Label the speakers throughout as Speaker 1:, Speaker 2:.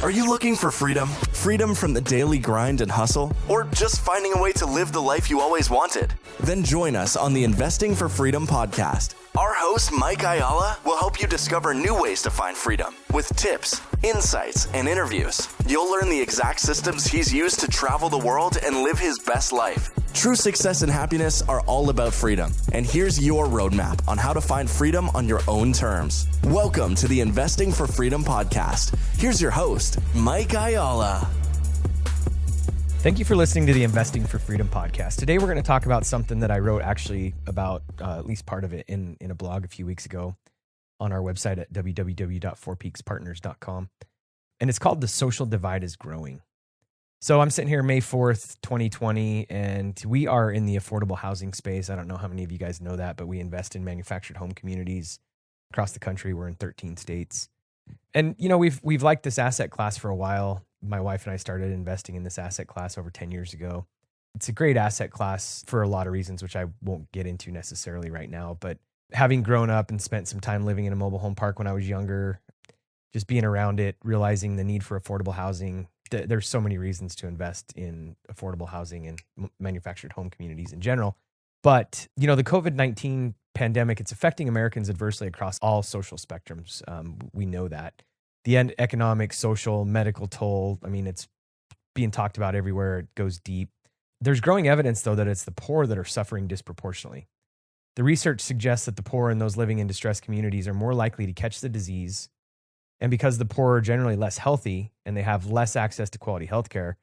Speaker 1: Are you looking for freedom? Freedom from the daily grind and hustle? Or just finding a way to live the life you always wanted? Then join us on the Investing for Freedom podcast. Our host, Mike Ayala, will help you discover new ways to find freedom with tips, insights, and interviews. You'll learn the exact systems he's used to travel the world and live his best life. True success and happiness are all about freedom. And here's your roadmap on how to find freedom on your own terms. Welcome to the Investing for Freedom podcast. Here's your host, Mike Ayala.
Speaker 2: Thank you for listening to the Investing for Freedom podcast. Today, we're going to talk about something that I wrote actually about at least part of it in a blog a few weeks ago on our website at www.fourpeakspartners.com. And it's called The Social Divide is Growing. So I'm sitting here May 4th, 2020, and we are in the affordable housing space. I don't know how many of you guys know that, but we invest in manufactured home communities across the country. We're in 13 states. And, you know, we've liked this asset class for a while. My wife and I started investing in this asset class over 10 years ago. It's a great asset class for a lot of reasons, which I won't get into necessarily right now. But having grown up and spent some time living in a mobile home park when I was younger, just being around it, realizing the need for affordable housing, there's so many reasons to invest in affordable housing and manufactured home communities in general. But, you know, the COVID-19 pandemic, it's affecting Americans adversely across all social spectrums. We know that. The economic, social, medical toll, I mean, it's being talked about everywhere. It goes deep. There's growing evidence, though, that it's the poor that are suffering disproportionately. The research suggests that the poor and those living in distressed communities are more likely to catch the disease. And because the poor are generally less healthy and they have less access to quality healthcare,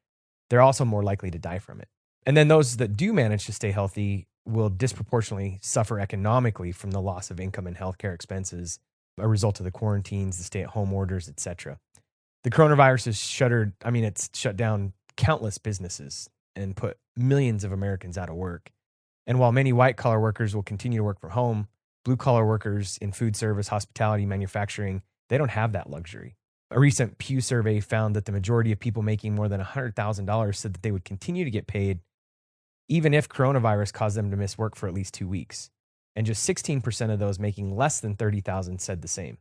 Speaker 2: they're also more likely to die from it. And then those that do manage to stay healthy will disproportionately suffer economically from the loss of income and healthcare expenses, a result of the quarantines, the stay-at-home orders, etc. The coronavirus has it's shut down countless businesses and put millions of Americans out of work. And while many white-collar workers will continue to work from home, blue-collar workers in food service, hospitality, manufacturing, they don't have that luxury. A recent Pew survey found that the majority of people making more than $100,000 said that they would continue to get paid even if coronavirus caused them to miss work for at least 2 weeks. And just 16% of those making less than $30,000 said the same.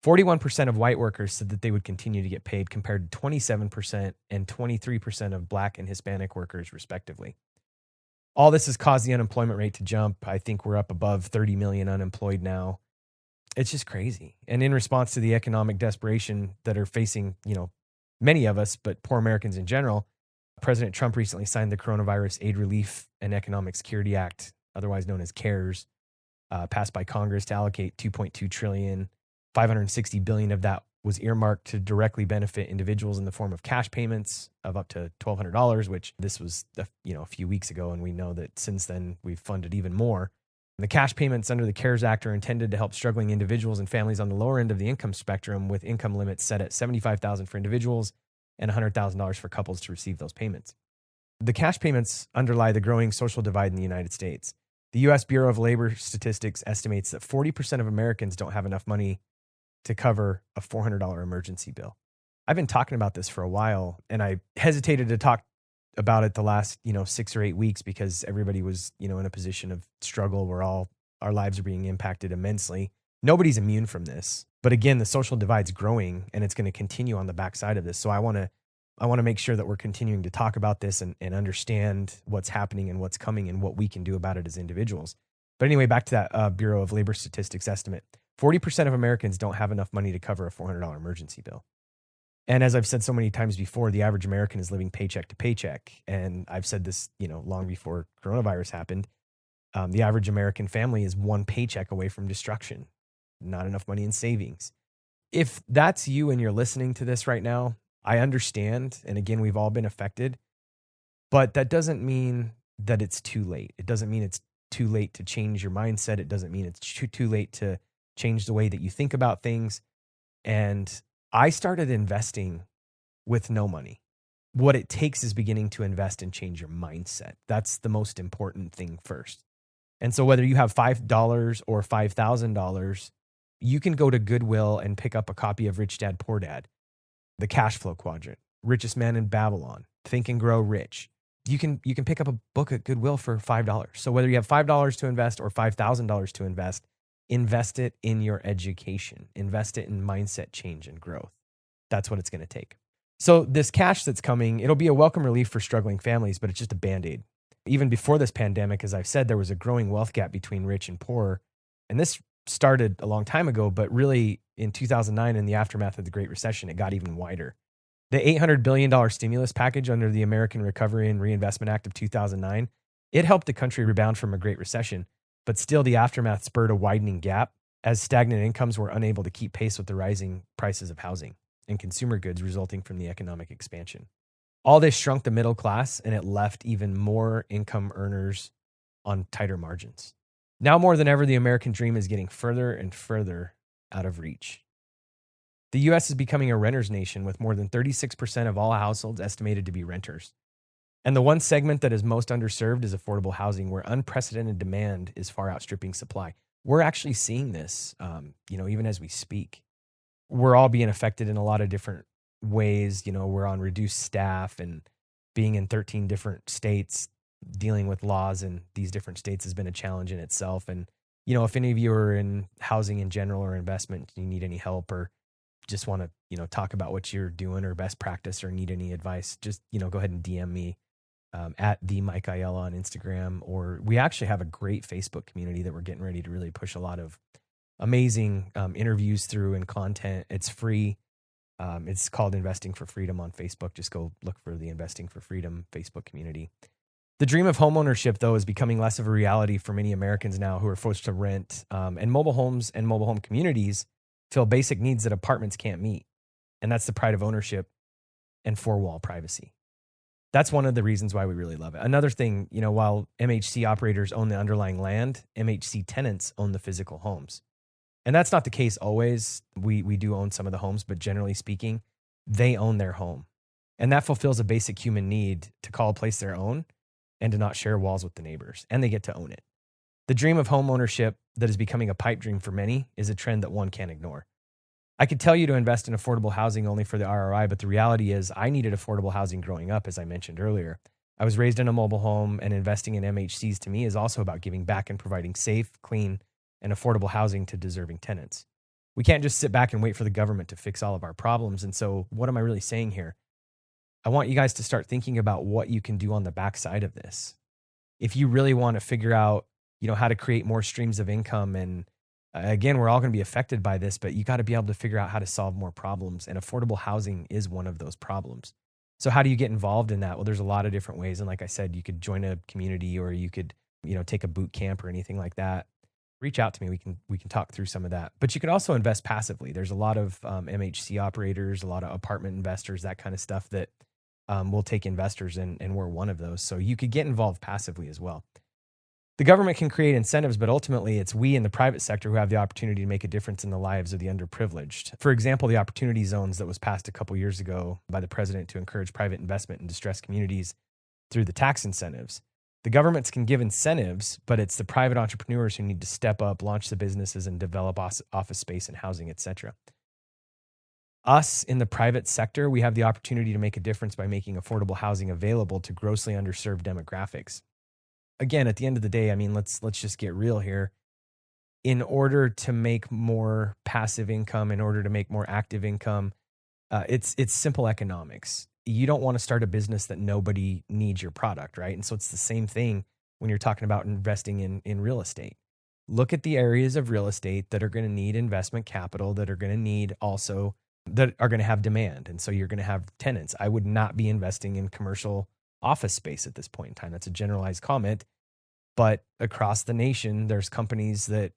Speaker 2: 41% of white workers said that they would continue to get paid, compared to 27% and 23% of Black and Hispanic workers, respectively. All this has caused the unemployment rate to jump. I think we're up above 30 million unemployed now. It's just crazy. And in response to the economic desperation that are facing, you know, many of us, but poor Americans in general, President Trump recently signed the Coronavirus Aid, Relief, and Economic Security Act, otherwise known as CARES, passed by Congress to allocate $2.2 trillion. $560 billion of that was earmarked to directly benefit individuals in the form of cash payments of up to $1,200, which this was a few weeks ago, and we know that since then we've funded even more. The cash payments under the CARES Act are intended to help struggling individuals and families on the lower end of the income spectrum, with income limits set at $75,000 for individuals and $100,000 for couples to receive those payments. The cash payments underlie the growing social divide in the United States. The U.S. Bureau of Labor Statistics estimates that 40% of Americans don't have enough money to cover a $400 emergency bill. I've been talking about this for a while, and I hesitated to talk about it the last 6 or 8 weeks because everybody was in a position of struggle where all our lives are being impacted immensely. Nobody's immune from this, but again, the social divide's growing, and it's going to continue on the backside of this. So I want to make sure that we're continuing to talk about this and understand what's happening and what's coming and what we can do about it as individuals. But anyway, back to that Bureau of Labor Statistics estimate. 40% of Americans don't have enough money to cover a $400 emergency bill. And as I've said so many times before, the average American is living paycheck to paycheck. And I've said this, long before coronavirus happened. The average American family is one paycheck away from destruction. Not enough money in savings. If that's you and you're listening to this right now, I understand. And again, we've all been affected. But that doesn't mean that it's too late. It doesn't mean it's too late to change your mindset. It doesn't mean it's too late to change the way that you think about things. And I started investing with no money. What it takes is beginning to invest and change your mindset. That's the most important thing first. And so whether you have $5 or $5,000, you can go to Goodwill and pick up a copy of Rich Dad, Poor Dad, The Cash Flow Quadrant, Richest Man in Babylon, Think and Grow Rich. You can pick up a book at Goodwill for $5. So whether you have $5 to invest or $5,000 to invest it in your education, invest it in mindset change and growth. That's what it's going to take. So this cash that's coming, it'll be a welcome relief for struggling families, but it's just a Band-Aid. Even before this pandemic, as I've said, there was a growing wealth gap between rich and poor. And this started a long time ago, but really in 2009, in the aftermath of the Great Recession, it got even wider. The $800 billion stimulus package under the American Recovery and Reinvestment Act of 2009, it helped the country rebound from a Great Recession, but still the aftermath spurred a widening gap as stagnant incomes were unable to keep pace with the rising prices of housing and consumer goods resulting from the economic expansion. All this shrunk the middle class, and it left even more income earners on tighter margins. Now more than ever, the American dream is getting further and further out of reach. The U.S. is becoming a renter's nation with more than 36% of all households estimated to be renters. And the one segment that is most underserved is affordable housing, where unprecedented demand is far outstripping supply. We're actually seeing this, even as we speak. We're all being affected in a lot of different ways. We're on reduced staff, and being in 13 different states, dealing with laws in these different states has been a challenge in itself. And, if any of you are in housing in general or investment, you need any help or just want to, talk about what you're doing or best practice or need any advice, just, go ahead and DM me at the Mike Ayala on Instagram. Or we actually have a great Facebook community that we're getting ready to really push a lot of amazing interviews through and content. It's free. It's called Investing for Freedom on Facebook. Just go look for the Investing for Freedom Facebook community. The dream of homeownership, though, is becoming less of a reality for many Americans now who are forced to rent, and mobile homes and mobile home communities fill basic needs that apartments can't meet. And that's the pride of ownership and four-wall privacy. That's one of the reasons why we really love it. Another thing, while MHC operators own the underlying land, MHC tenants own the physical homes. And that's not the case always. We do own some of the homes, but generally speaking, they own their home. And that fulfills a basic human need to call a place their own and to not share walls with the neighbors. And they get to own it. The dream of home ownership that is becoming a pipe dream for many is a trend that one can't ignore. I could tell you to invest in affordable housing only for the ROI, but the reality is I needed affordable housing growing up, as I mentioned earlier. I was raised in a mobile home, and investing in MHCs to me is also about giving back and providing safe, clean, and affordable housing to deserving tenants. We can't just sit back and wait for the government to fix all of our problems. And so what am I really saying here? I want you guys to start thinking about what you can do on the backside of this. If you really want to figure out, how to create more streams of income, and again, we're all going to be affected by this, but you got to be able to figure out how to solve more problems. And affordable housing is one of those problems. So how do you get involved in that? Well, there's a lot of different ways. And like I said, you could join a community, or you could, take a boot camp or anything like that. Reach out to me. We can talk through some of that. But you could also invest passively. There's a lot of MHC operators, a lot of apartment investors, that kind of stuff that will take investors, and we're one of those. So you could get involved passively as well. The government can create incentives, but ultimately it's we in the private sector who have the opportunity to make a difference in the lives of the underprivileged. For example, the opportunity zones that was passed a couple years ago by the president to encourage private investment in distressed communities through the tax incentives. The governments can give incentives, but it's the private entrepreneurs who need to step up, launch the businesses, and develop office space and housing, etc. Us in the private sector, we have the opportunity to make a difference by making affordable housing available to grossly underserved demographics. Again, at the end of the day, let's just get real here. In order to make more passive income, in order to make more active income, it's simple economics. You don't want to start a business that nobody needs your product, right? And so it's the same thing when you're talking about investing in real estate. Look at the areas of real estate that are going to need investment capital, that are going to need also, that are going to have demand. And so you're going to have tenants. I would not be investing in commercial office space at this point in time. That's a generalized comment. But across the nation, there's companies that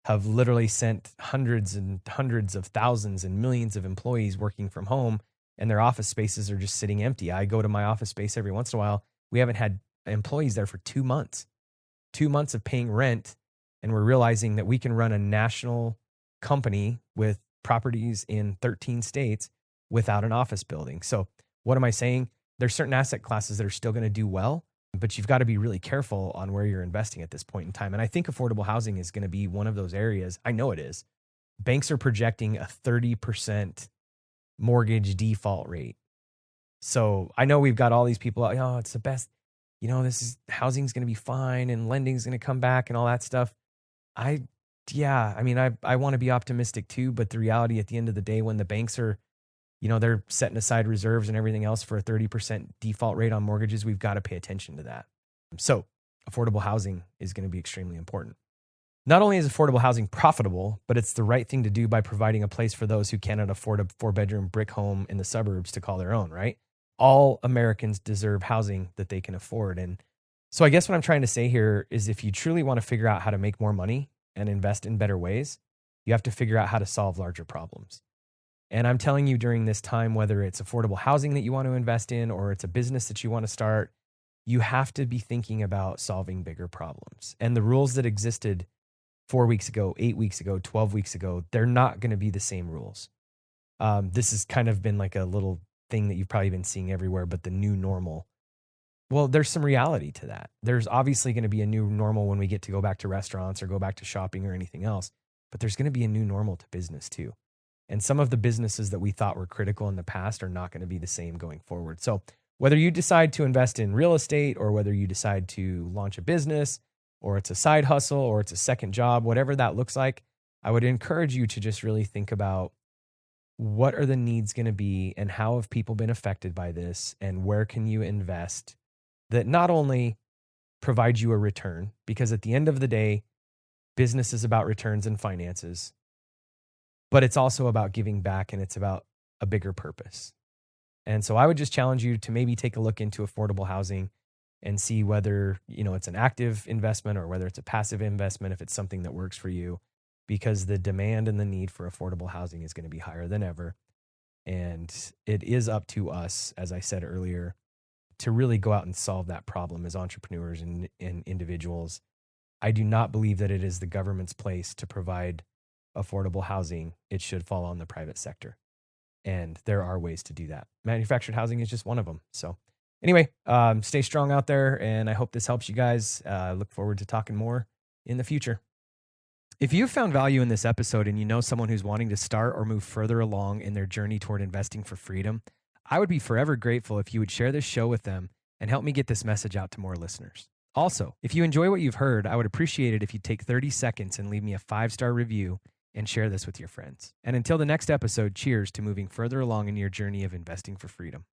Speaker 2: have literally sent hundreds and hundreds of thousands and millions of employees working from home, and their office spaces are just sitting empty. I go to my office space every once in a while. We haven't had employees there for 2 months. 2 months of paying rent, and we're realizing that we can run a national company with properties in 13 states without an office building. So what am I saying? There's certain asset classes that are still going to do well, but you've got to be really careful on where you're investing at this point in time. And I think affordable housing is going to be one of those areas. I know it is. Banks are projecting a 30% mortgage default rate. So I know we've got all these people out, it's the best, housing's going to be fine and lending's going to come back and all that stuff. I want to be optimistic too, but the reality at the end of the day, when the banks are they're setting aside reserves and everything else for a 30% default rate on mortgages. We've got to pay attention to that. So affordable housing is going to be extremely important. Not only is affordable housing profitable, but it's the right thing to do by providing a place for those who cannot afford a 4-bedroom brick home in the suburbs to call their own, right? All Americans deserve housing that they can afford. And so I guess what I'm trying to say here is if you truly want to figure out how to make more money and invest in better ways, you have to figure out how to solve larger problems. And I'm telling you during this time, whether it's affordable housing that you want to invest in or it's a business that you want to start, you have to be thinking about solving bigger problems. And the rules that existed 4 weeks ago, 8 weeks ago, 12 weeks ago, they're not going to be the same rules. This has kind of been like a little thing that you've probably been seeing everywhere, but the new normal. Well, there's some reality to that. There's obviously going to be a new normal when we get to go back to restaurants or go back to shopping or anything else, but there's going to be a new normal to business too. And some of the businesses that we thought were critical in the past are not going to be the same going forward. So whether you decide to invest in real estate or whether you decide to launch a business or it's a side hustle or it's a second job, whatever that looks like, I would encourage you to just really think about what are the needs going to be and how have people been affected by this and where can you invest that not only provides you a return, because at the end of the day, business is about returns and finances, but it's also about giving back and it's about a bigger purpose. And so I would just challenge you to maybe take a look into affordable housing and see whether, it's an active investment or whether it's a passive investment, if it's something that works for you, because the demand and the need for affordable housing is going to be higher than ever. And it is up to us, as I said earlier, to really go out and solve that problem as entrepreneurs and individuals. I do not believe that it is the government's place to provide affordable housing. It should fall on the private sector. And there are ways to do that. Manufactured housing is just one of them. So anyway, stay strong out there. And I hope this helps you guys. Look forward to talking more in the future. If you've found value in this episode and you know someone who's wanting to start or move further along in their journey toward investing for freedom, I would be forever grateful if you would share this show with them and help me get this message out to more listeners. Also, if you enjoy what you've heard, I would appreciate it if you'd take 30 seconds and leave me a 5-star review and share this with your friends. And until the next episode, cheers to moving further along in your journey of investing for freedom.